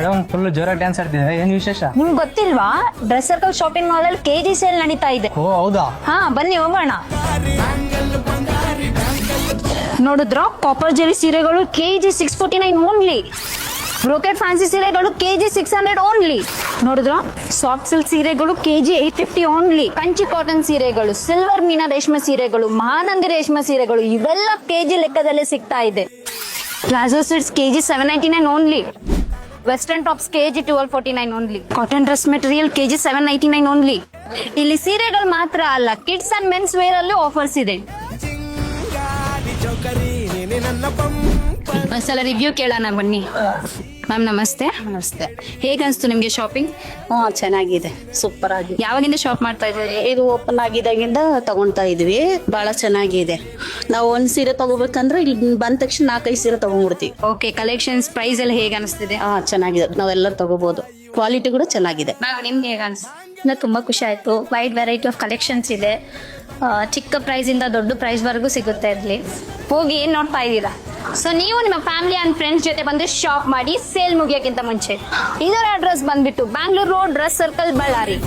Madam full ಜೋರಾಗಿ dance ಆಡ್ತಿದೆ, ಏನ್ ವಿಶೇಷ? ನಿಮ್ಗೆ ಗೊತ್ತಿಲ್ವಾ, ಡ್ರೆಸ್ ಸರ್ಕಲ್ ಶಾಪಿಂಗ್ ಮಾಲ್ ಅಲ್ಲಿ ಕೆಜಿ ಸೇಲ್ ನಡೀತಾ ಇದೆ. ಓ ಹೌದಾ? ಹಾ ಬನ್ನಿ ಹೋಗೋಣ. ನೋಡಿದ್ರ ಕಾಪರ್ ಜೆರಿ ಸೀರೆಗಳು ಕೆಜಿ 649 ಓನ್ಲಿ. ಬ್ರೋಕೆಟ್ ಫ್ಯಾನ್ಸಿ ಸೀರೆಗಳು ಕೆಜಿ 600 ಓನ್ಲಿ. ನೋಡಿದ್ರ ಸಾಫ್ಟ್ ಸಿಲ್ಕ್ ಸೀರೆಗಳು ಕೆಜಿ 850 ಓನ್ಲಿ. ಕಂಚಿ ಕಾಟನ್ ಸೀರೆಗಳು, ಸಿಲ್ವರ್ ಮೀನಾ ರೇಷ್ಮೆ ಸೀರೆಗಳು, ಮಹಾನಂದಿ ರೇಷ್ಮೆ ಸೀರೆಗಳು ಇವೆಲ್ಲ ಕೆಜಿ ಲೆಕ್ಕದಲ್ಲೇ ಸಿಗ್ತಾ ಇದೆ. Palazzo sets KG 799 only. Western tops KG 1249 only. Cotton dress material KG 799 only. ಇಲ್ಲಿ ಸೀರೆಗಳು ಮಾತ್ರ ಅಲ್ಲ, ಕಿಡ್ಸ್ ಅಂಡ್ ಮೆನ್ಸ್ ವೇರ್ ಅಲ್ಲಿ ಆಫರ್ಸ್ ಇದೆ. ಒಂದ್ಸಲ ರಿವ್ಯೂ ಕೇಳೋಣ ಬನ್ನಿ. ಮ್ಯಾಮ್ ನಮಸ್ತೆ. ನಮಸ್ತೆ. ಹೇಗನ್ಸ್ತು ನಿಮ್ಗೆ ಶಾಪಿಂಗ್? ಚೆನ್ನಾಗಿದೆ, ಸೂಪರ್ ಆಗಿ. ಯಾವಾಗಿಂದ ಶಾಪ್ ಮಾಡ್ತಾ ಇದ್ದೀರಿ? ಇದು ಓಪನ್ ಆಗಿದಾಗಿಂದ ತಗೊಳ್ತಾ ಇದ್ವಿ, ಬಹಳ ಚೆನ್ನಾಗಿದೆ. ನಾವು ಒಂದ್ ಸೀರೆ ತಗೋಬೇಕಂದ್ರೆ ಇಲ್ಲಿ ಬಂದ ತಕ್ಷಣ 4-5 ಸೀರೆ ತಗೊಂಡ್ಬಿಡ್ತೀವಿ. ಓಕೆ, ಕಲೆಕ್ಷನ್ಸ್ ಪ್ರೈಸ್ ಎಲ್ಲ ಹೇಗೆ ಅನಿಸ್ತಿದೆ? ಚೆನ್ನಾಗಿದೆ, ನಾವೆಲ್ಲರೂ ತಗೋಬಹುದು. ಕ್ವಾಲಿಟಿ ಕೂಡ ಚೆನ್ನಾಗಿದೆ. ಮ್ಯಾಮ್ ನಿಮ್ಗೆ ಹೇಗೆ ಅನಿಸ್ತು? ತುಂಬ ಖುಷಿ ಆಯಿತು. ವೈಡ್ ವೆರೈಟಿ ಆಫ್ ಕಲೆಕ್ಷನ್ಸ್ ಇದೆ. ಚಿಕ್ಕ ಪ್ರೈಸಿಂದ ದೊಡ್ಡ ಪ್ರೈಸ್ವರೆಗೂ ಸಿಗುತ್ತೆ ಇಲ್ಲಿ. ಹೋಗಿ ಏನ್ ನೋಡ್ತಾ ಇದ್ದೀರಾ? ಸೊ ನೀವು ನಿಮ್ಮ ಫ್ಯಾಮಿಲಿ ಅಂಡ್ ಫ್ರೆಂಡ್ಸ್ ಜೊತೆ ಬಂದು ಶಾಪ್ ಮಾಡಿ ಸೇಲ್ ಮುಗಿಯೋಕ್ಕಿಂತ ಮುಂಚೆ. ಇದರ ಅಡ್ರೆಸ್ ಬಂದ್ಬಿಟ್ಟು Bangalore road, dress circle, Ballari.